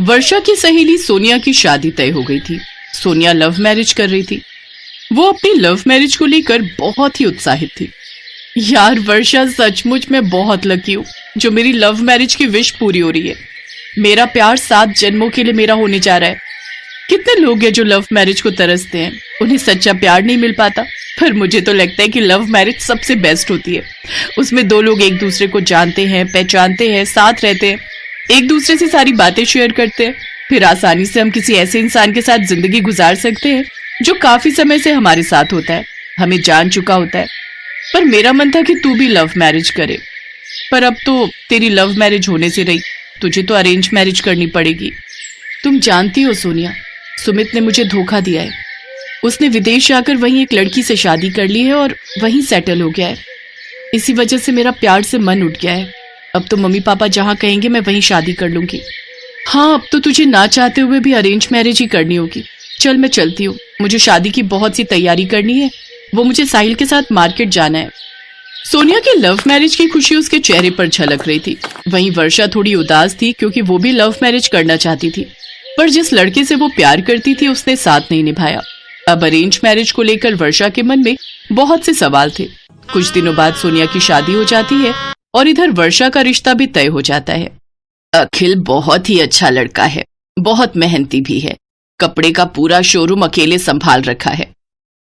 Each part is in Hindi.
वर्षा की सहेली सोनिया की शादी तय हो गई थी। सोनिया लव मैरिज कर रही थी। वो अपनी लव मैरिज को लेकर बहुत ही उत्साहित थी। यार वर्षा, सचमुच मैं बहुत लकी हूँ जो मेरी लव मैरिज की विश पूरी हो रही है। मेरा प्यार 7 जन्मों के लिए मेरा होने जा रहा है। कितने लोग हैं जो लव मैरिज को तरसते हैं, उन्हें सच्चा प्यार नहीं मिल पाता, पर मुझे तो लगता है कि लव मैरिज सबसे बेस्ट होती है। उसमें 2 लोग एक दूसरे को जानते हैं, पहचानते हैं, साथ रहते हैं, एक दूसरे से सारी बातें शेयर करते हैं, फिर आसानी से हम किसी ऐसे इंसान के साथ जिंदगी गुजार सकते हैं जो काफी समय से हमारे साथ होता है, हमें जान चुका होता है। पर मेरा मन था कि तू भी लव मैरिज करे, पर अब तो तेरी लव मैरिज होने से रही, तुझे तो अरेंज मैरिज करनी पड़ेगी। तुम जानती हो सोनिया, सुमित ने मुझे धोखा दिया है। उसने विदेश जाकर वहीं एक लड़की से शादी कर ली है और वहीं सेटल हो गया है। इसी वजह से मेरा प्यार से मन उठ गया है। अब तो मम्मी पापा जहाँ कहेंगे मैं वहीं शादी कर लूंगी। हाँ, अब तो तुझे ना चाहते हुए भी अरेंज मैरिज ही करनी होगी। चल मैं चलती हूँ, मुझे शादी की बहुत सी तैयारी करनी है। वो मुझे साहिल के साथ मार्केट जाना है। सोनिया की लव मैरिज की खुशी उसके चेहरे पर झलक रही थी। वहीं वर्षा थोड़ी उदास थी क्योंकि वो भी लव मैरिज करना चाहती थी, पर जिस लड़के से वो प्यार करती थी उसने साथ नहीं निभाया। अब अरेंज मैरिज को लेकर वर्षा के मन में बहुत से सवाल थे। कुछ दिनों बाद सोनिया की शादी हो जाती है और इधर वर्षा का रिश्ता भी तय हो जाता है। अखिल बहुत ही अच्छा लड़का है, बहुत मेहनती भी है, कपड़े का पूरा शोरूम अकेले संभाल रखा है।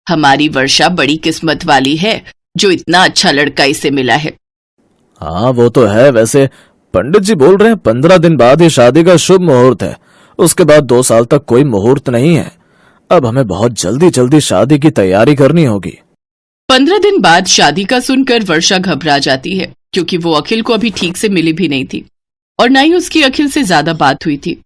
हमारी वर्षा बड़ी किस्मत वाली है जो इतना अच्छा लड़का इसे मिला है। हाँ वो तो है। वैसे पंडित जी बोल रहे हैं 15 दिन बाद ही शादी का शुभ मुहूर्त है, उसके बाद 2 साल तक कोई मुहूर्त नहीं है। अब हमें बहुत जल्दी जल्दी शादी की तैयारी करनी होगी। 15 दिन बाद शादी का सुनकर वर्षा घबरा जाती है क्योंकि वो अखिल को अभी ठीक से मिली भी नहीं थी और न ही उसकी अखिल से ज्यादा बात हुई थी।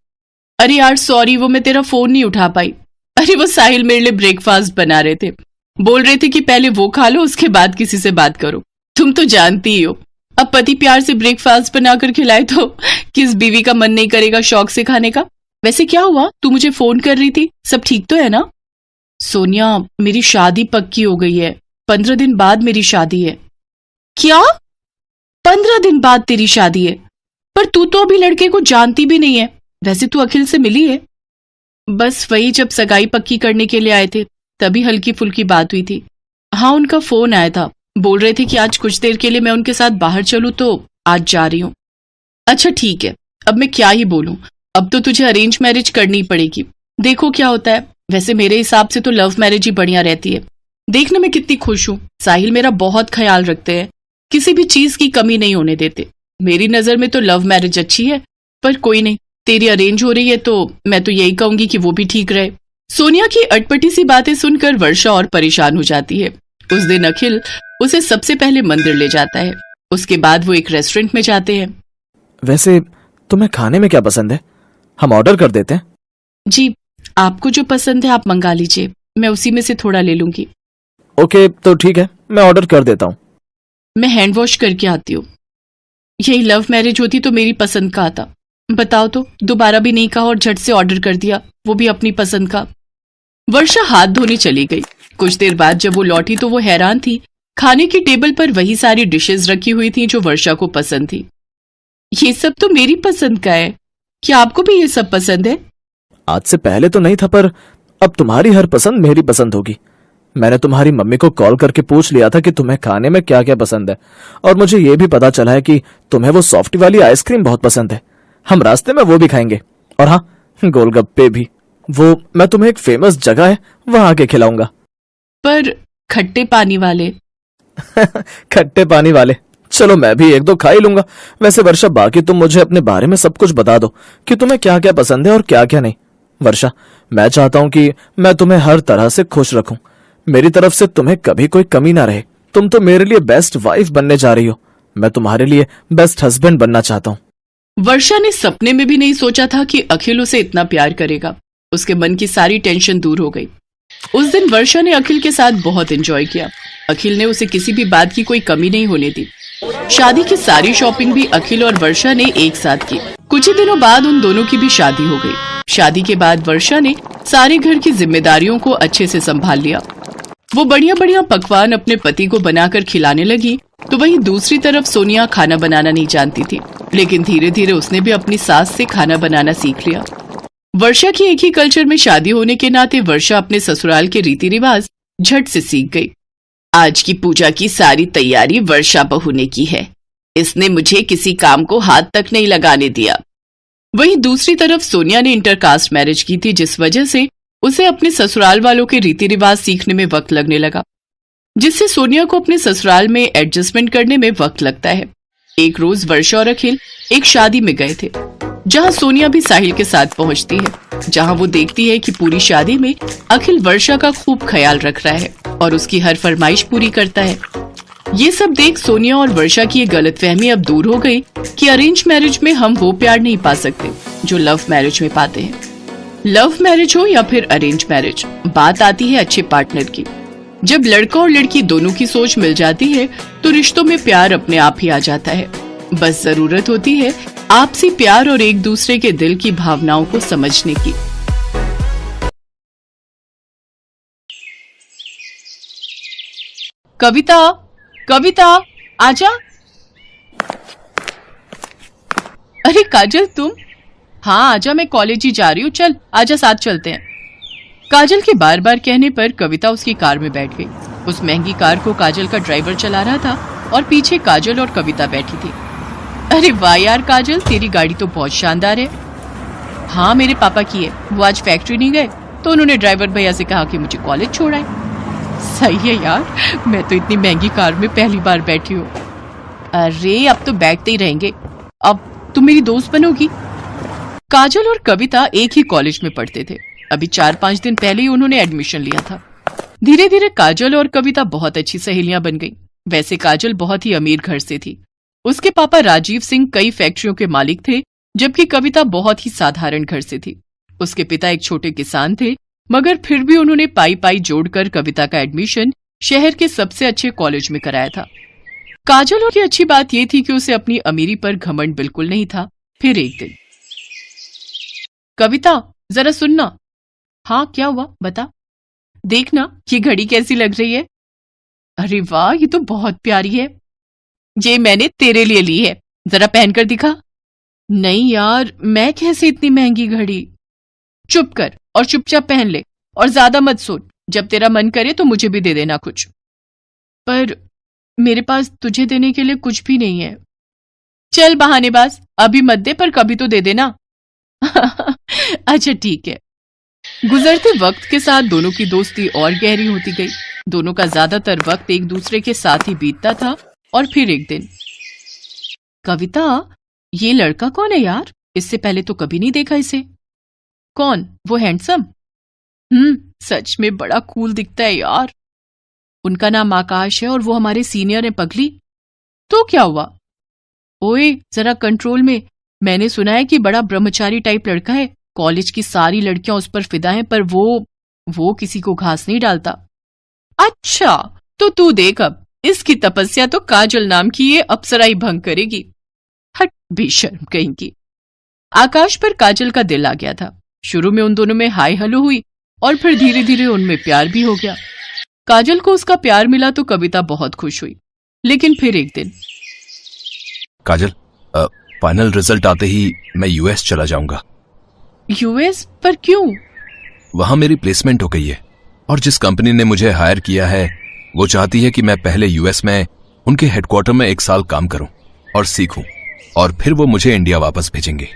अरे यार सॉरी, वो मैं तेरा फोन नहीं उठा पाई। अरे वो साहिल मेरे लिए ब्रेकफास्ट बना रहे थे, बोल रहे थे कि पहले वो खा लो उसके बाद किसी से बात करो। तुम तो जानती ही हो, अब पति प्यार से ब्रेकफास्ट बनाकर खिलाए तो किस बीवी का मन नहीं करेगा शौक से खाने का। वैसे क्या हुआ, तू मुझे फोन कर रही थी, सब ठीक तो है ना? सोनिया, मेरी शादी पक्की हो गई है। 15 दिन बाद मेरी शादी है। क्या? 15 दिन बाद तेरी शादी है? पर तू तो अभी लड़के को जानती भी नहीं है। वैसे तू अखिल से मिली है? बस वही, जब सगाई पक्की करने के लिए आए थे तभी हल्की फुल्की बात हुई थी। हाँ, उनका फोन आया था, बोल रहे थे कि आज कुछ देर के लिए मैं उनके साथ बाहर चलूं तो आज जा रही हूँ। अच्छा ठीक है, अब मैं क्या ही बोलूं, अब तो तुझे अरेंज मैरिज करनी पड़ेगी, देखो क्या होता है। वैसे मेरे हिसाब से तो लव मैरिज ही बढ़िया रहती है। देखना मैं कितनी खुश हूँ, साहिल मेरा बहुत ख्याल रखते हैं, किसी भी चीज की कमी नहीं होने देते। मेरी नजर में तो लव मैरिज अच्छी है, पर कोई नहीं, तेरी अरेंज हो रही है तो मैं तो यही कहूंगी कि वो भी ठीक रहे। सोनिया की अटपटी सी बातें सुनकर वर्षा और परेशान हो जाती है। उस दिन अखिल उसे सबसे पहले मंदिर ले जाता है, उसके बाद वो एक रेस्टोरेंट में जाते हैं। वैसे तुम्हें खाने में क्या पसंद है, हम ऑर्डर कर देते हैं? जी, आपको जो पसंद है आप मंगा लीजिए, मैं उसी में से थोड़ा ले लूंगी। ओके तो ठीक है, मैं ऑर्डर कर देता हूँ। मैं हैंड वॉश करके आती हूँ। यही लव मैरिज होती तो मेरी पसंद का आता। बताओ तो, दोबारा भी नहीं कहा और झट से ऑर्डर कर दिया, वो भी अपनी पसंद का। वर्षा हाथ धोने चली गई। कुछ देर बाद जब वो लौटी तो वो हैरान थी, खाने की टेबल पर वही सारी डिशेस रखी हुई थी जो वर्षा को पसंद थी। ये सब तो मेरी पसंद का है, क्या आपको भी ये सब पसंद है? आज से पहले तो नहीं था, पर अब तुम्हारी हर पसंद मेरी पसंद होगी। मैंने तुम्हारी मम्मी को कॉल करके पूछ लिया था कि तुम्हें खाने में क्या क्या पसंद है, और मुझे ये भी पता चला है कि तुम्हें वो सॉफ्टी वाली आइसक्रीम बहुत पसंद है। हम रास्ते में वो भी खाएंगे, और हाँ, गोलगप्पे भी। वो मैं तुम्हें एक फेमस जगह है वहां आके खिलाऊंगा। पर खट्टे पानी वाले। खट्टे पानी वाले, चलो मैं भी 1-2 खा ही लूंगा। वैसे वर्षा, बाकी तुम मुझे अपने बारे में सब कुछ बता दो कि तुम्हें क्या क्या पसंद है और क्या क्या नहीं। वर्षा, मैं चाहता हूं कि मैं तुम्हें हर तरह से खुश रखूं, मेरी तरफ से तुम्हें कभी कोई कमी ना रहे। तुम तो मेरे लिए बेस्ट वाइफ बनने जा रही हो, मैं तुम्हारे लिए बेस्ट हस्बैंड बनना चाहता हूँ। वर्षा ने सपने में भी नहीं सोचा था कि अखिल उसे इतना प्यार करेगा। उसके मन की सारी टेंशन दूर हो गई। उस दिन वर्षा ने अखिल के साथ बहुत एंजॉय किया। अखिल ने उसे किसी भी बात की कोई कमी नहीं होने दी। शादी की सारी शॉपिंग भी अखिल और वर्षा ने एक साथ की। कुछ ही दिनों बाद उन दोनों की भी शादी हो गई। शादी के बाद वर्षा ने सारे घर की जिम्मेदारियों को अच्छे से संभाल लिया। वो बढ़िया बढ़िया पकवान अपने पति को बनाकर खिलाने लगी, तो वहीं दूसरी तरफ सोनिया खाना बनाना नहीं जानती थी, लेकिन धीरे धीरे उसने भी अपनी सास से खाना बनाना सीख लिया। वर्षा की एक ही कल्चर में शादी होने के नाते वर्षा अपने ससुराल के रीति रिवाज झट से सीख गई। आज की पूजा की सारी तैयारी वर्षा बहू ने की है। इसने मुझे किसी काम को हाथ तक नहीं लगाने दिया। वहीं दूसरी तरफ सोनिया ने इंटरकास्ट मैरिज की थी, जिस वजह से उसे अपने ससुराल वालों के रीति रिवाज सीखने में वक्त लगने लगा, जिससे सोनिया को अपने ससुराल में एडजस्टमेंट करने में वक्त लगता है। एक रोज वर्षा और अखिल एक शादी में गए थे, जहां सोनिया भी साहिल के साथ पहुंचती है, जहां वो देखती है कि पूरी शादी में अखिल वर्षा का खूब ख्याल रख रहा है और उसकी हर फरमाइश पूरी करता है। ये सब देख सोनिया और वर्षा की ये गलतफहमी अब दूर हो गई कि अरेंज मैरिज में हम वो प्यार नहीं पा सकते जो लव मैरिज में पाते हैं। लव मैरिज हो या फिर अरेंज मैरिज, बात आती है अच्छे पार्टनर की। जब लड़का और लड़की दोनों की सोच मिल जाती है तो रिश्तों में प्यार अपने आप ही आ जाता है। बस जरूरत होती है आपसी प्यार और एक दूसरे के दिल की भावनाओं को समझने की। कविता, कविता, आजा। अरे काजल, तुम? हाँ आजा, मैं कॉलेज ही जा रही हूँ, चल आजा साथ चलते हैं। काजल के बार बार कहने पर कविता उसकी कार में बैठ गई। उस महंगी कार को काजल का ड्राइवर चला रहा था और पीछे काजल और कविता बैठी थी। अरे वाह यार काजल, तेरी गाड़ी तो बहुत शानदार है। हाँ मेरे पापा की है, वो आज फैक्ट्री नहीं गए तो उन्होंने ड्राइवर भैया से कहा कि मुझे कॉलेज छोड़ाए। सही है यार, मैं तो इतनी महंगी कार में पहली बार बैठी हूँ। अरे अब तो बैठते ही रहेंगे, अब तुम मेरी दोस्त बनोगी। काजल और कविता एक ही कॉलेज में पढ़ते थे। अभी 4-5 दिन पहले ही उन्होंने एडमिशन लिया था। धीरे धीरे काजल और कविता बहुत अच्छी सहेलियां बन गई। वैसे काजल बहुत ही अमीर घर से थी। उसके पापा राजीव सिंह कई फैक्ट्रियों के मालिक थे, जबकि कविता बहुत ही साधारण घर से थी। उसके पिता एक छोटे किसान थे, मगर फिर भी उन्होंने पाई पाई जोड़कर कविता का एडमिशन शहर के सबसे अच्छे कॉलेज में कराया था। काजल की अच्छी बात यह थी कि उसे अपनी अमीरी पर घमंड बिल्कुल नहीं था। फिर एक दिन, कविता जरा सुनना। हाँ क्या हुआ, बता। देखना ये घड़ी कैसी लग रही है। अरे वाह, ये तो बहुत प्यारी है। ये मैंने तेरे लिए ली है, जरा पहनकर दिखा। नहीं यार, मैं कैसे इतनी महंगी घड़ी। चुप कर और चुपचाप पहन ले और ज्यादा मत सोच। जब तेरा मन करे तो मुझे भी दे देना कुछ। पर मेरे पास तुझे देने के लिए कुछ भी नहीं है। चल बहानेबाज, अभी मत दे पर कभी तो दे देना। अच्छा ठीक है। गुजरते वक्त के साथ दोनों की दोस्ती और गहरी होती गई। दोनों का ज्यादातर वक्त एक दूसरे के साथ ही बीतता था। और फिर एक दिन, कविता ये लड़का कौन है यार? इससे पहले तो कभी नहीं देखा इसे। कौन? वो हैंडसम? सच में बड़ा कूल दिखता है यार। उनका नाम आकाश है और वो हमारे सीनियर है पगली। तो क्या हुआ? ओए जरा कंट्रोल में। मैंने सुना है कि बड़ा ब्रह्मचारी टाइप लड़का है। कॉलेज की सारी लड़कियां उस पर फिदा हैं, पर वो किसी को घास नहीं डालता। अच्छा तो तू देख, अब इसकी तपस्या तो काजल नाम की ये अप्सरा ही भंग करेगी। हट बेशर्म कहीं की। आकाश पर काजल का दिल आ गया था। शुरू में उन दोनों में हाय हलो हुई और फिर धीरे धीरे उनमें प्यार भी हो गया। काजल को उसका प्यार मिला तो कविता बहुत खुश हुई। लेकिन फिर एक दिन, काजल, फाइनल रिजल्ट आते ही मैं यूएस चला जाऊंगा। यूएस? पर क्यों? वहां मेरी प्लेसमेंट हो गई है और जिस कंपनी ने मुझे हायर किया है वो चाहती है कि मैं पहले यूएस में उनके हेडक्वार्टर में 1 साल काम करूं और सीखूं, और फिर वो मुझे इंडिया वापस भेजेंगे।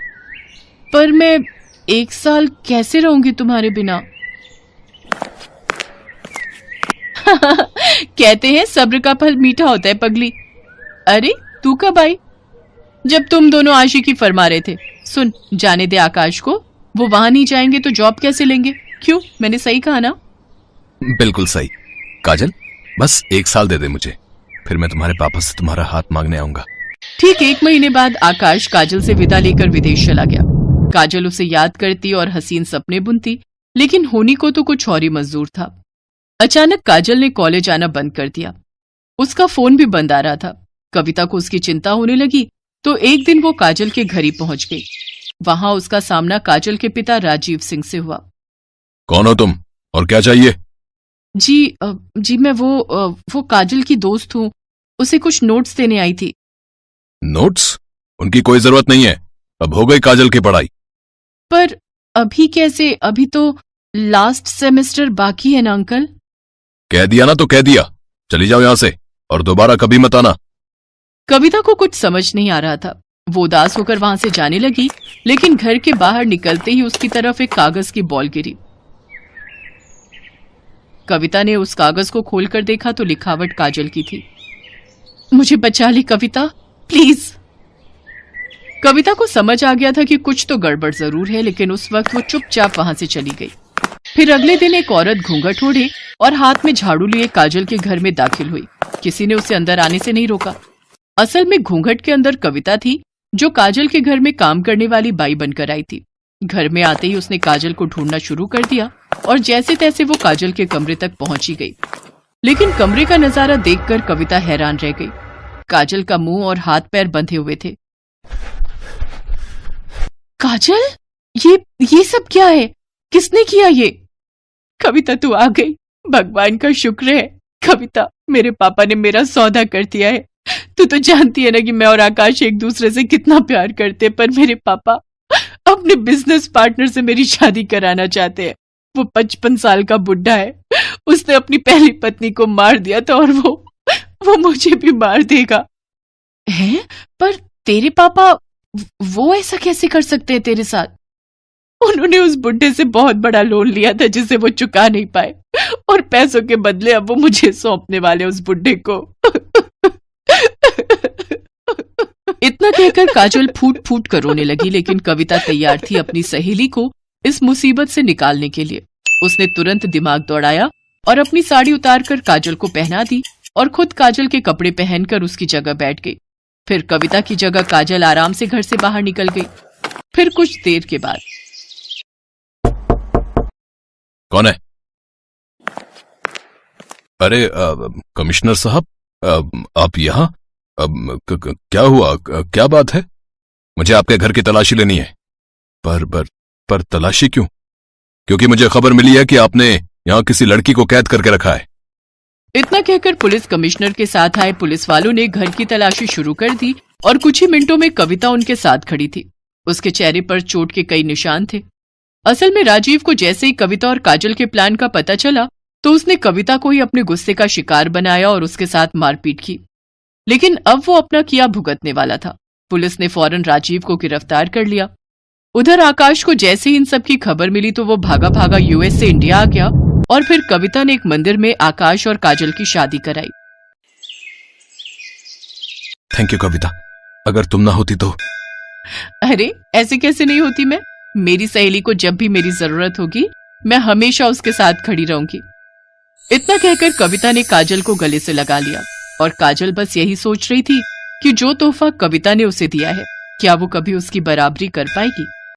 पर मैं 1 साल कैसे रहूंगी तुम्हारे बिना? कहते हैं सब्र का फल मीठा होता है पगली। अरे तू कब आई? जब तुम दोनों आशिकी फरमा रहे थे। सुन, जाने दे आकाश को। वो वहां नहीं जाएंगे तो जॉब कैसे लेंगे? क्यों, मैंने सही कहा ना? बिल्कुल सही। काजल बस 1 साल दे दे मुझे, फिर मैं तुम्हारे पापा से तुम्हारा हाथ मांगने आऊंगा। ठीक 1 महीने बाद आकाश काजल से विदा लेकर विदेश चला गया। काजल उसे याद करती और हसीन सपने बुनती, लेकिन होनी को तो कुछ और ही मंजूर था। अचानक काजल ने कॉलेज आना बंद कर दिया। उसका फोन भी बंद आ रहा था। कविता को उसकी चिंता होने लगी तो एक दिन वो काजल के घर ही पहुंच गई। वहां उसका सामना काजल के पिता राजीव सिंह से हुआ। कौन हो तुम और क्या चाहिए? जी मैं वो काजल की दोस्त हूँ। उसे कुछ नोट्स देने आई थी। नोट्स? उनकी कोई जरूरत नहीं है, अब हो गई काजल की पढ़ाई। पर अभी कैसे? अभी तो लास्ट सेमेस्टर बाकी है ना अंकल। कह दिया ना तो कह दिया, चली जाओ यहां से और दोबारा कभी मत आना। कविता को कुछ समझ नहीं आ रहा था। वो उदास होकर वहां से जाने लगी, लेकिन घर के बाहर निकलते ही उसकी तरफ एक कागज की बॉल गिरी। कविता ने उस कागज को खोलकर देखा तो लिखावट काजल की थी। मुझे बचा ली कविता, प्लीज। कविता को समझ आ गया था कि कुछ तो गड़बड़ जरूर है, लेकिन उस वक्त वो चुपचाप वहां से चली गई। फिर अगले दिन एक औरत घूंघट ओढ़े और हाथ में झाड़ू लिए काजल के घर में दाखिल हुई। किसी ने उसे अंदर आने से नहीं रोका। असल में घूंघट के अंदर कविता थी, जो काजल के घर में काम करने वाली बाई बनकर आई थी। घर में आते ही उसने काजल को ढूंढना शुरू कर दिया और जैसे तैसे वो काजल के कमरे तक पहुंची गई। लेकिन कमरे का नजारा देखकर कविता हैरान रह गई। काजल का मुंह और हाथ पैर बंधे हुए थे। काजल, ये सब क्या है? किसने किया ये? कविता तू आ गई, भगवान का शुक्र है। कविता, मेरे पापा ने मेरा सौदा कर दिया है। तू तो जानती है ना कि मैं और आकाश एक दूसरे से कितना प्यार करते, पर मेरे पापा अपने बिजनेस पार्टनर से मेरी शादी कराना चाहते हैं। वो 55 साल का बुढ़ा है। उसने अपनी पहली पत्नी को मार दिया था और वो मुझे भी मार देगा। हैं? पर तेरे पापा वो ऐसा कैसे कर सकते हैं तेरे साथ? उन्होंने उस बुढ़े से बहुत बड़ा लोन लिया था जिसे वो चुका नहीं पाए, और पैसों के बदले अब वो मुझे सौंपने वाले उस बुढ़े को। इतना कहकर काजल फूट फूट कर रोने लगी, लेकिन कविता तैयार थी अपनी सहेली को इस मुसीबत से निकालने के लिए। उसने तुरंत दिमाग दौड़ाया और अपनी साड़ी उतारकर काजल को पहना दी और खुद काजल के कपड़े पहनकर उसकी जगह बैठ गई। फिर कविता की जगह काजल आराम से घर से बाहर निकल गई। फिर कुछ देर के बाद, कौन है? अरे कमिश्नर साहब, आप यहाँ? क्या हुआ? क्या बात है? मुझे आपके घर की तलाशी लेनी है। पर तलाशी क्यों? क्योंकि मुझे खबर मिली है कि आपने यहाँ किसी लड़की को कैद करके रखा है। इतना कहकर पुलिस कमिश्नर के साथ आए पुलिस वालों ने घर की तलाशी शुरू कर दी और कुछ ही मिनटों में कविता उनके साथ खड़ी थी। उसके चेहरे पर चोट के कई निशान थे। असल में राजीव को जैसे ही कविता और काजल के प्लान का पता चला तो उसने कविता को ही अपने गुस्से का शिकार बनाया और उसके साथ मारपीट की। लेकिन अब वो अपना किया भुगतने वाला था। पुलिस ने फौरन राजीव को गिरफ्तार कर लिया। उधर आकाश को जैसे ही इन सब की खबर मिली तो वो भागा भागा यूएस से इंडिया आ गया और फिर कविता ने एक मंदिर में आकाश और काजल की शादी कराई। थैंक यू कविता, अगर तुम ना होती तो। अरे ऐसे कैसे नहीं होती मैं? मेरी सहेली को जब भी मेरी जरूरत होगी मैं हमेशा उसके साथ खड़ी रहूंगी। इतना कहकर कविता ने काजल को गले से लगा लिया और काजल बस यही सोच रही थी कि जो तोहफा कविता ने उसे दिया है क्या वो कभी उसकी बराबरी कर पाएगी।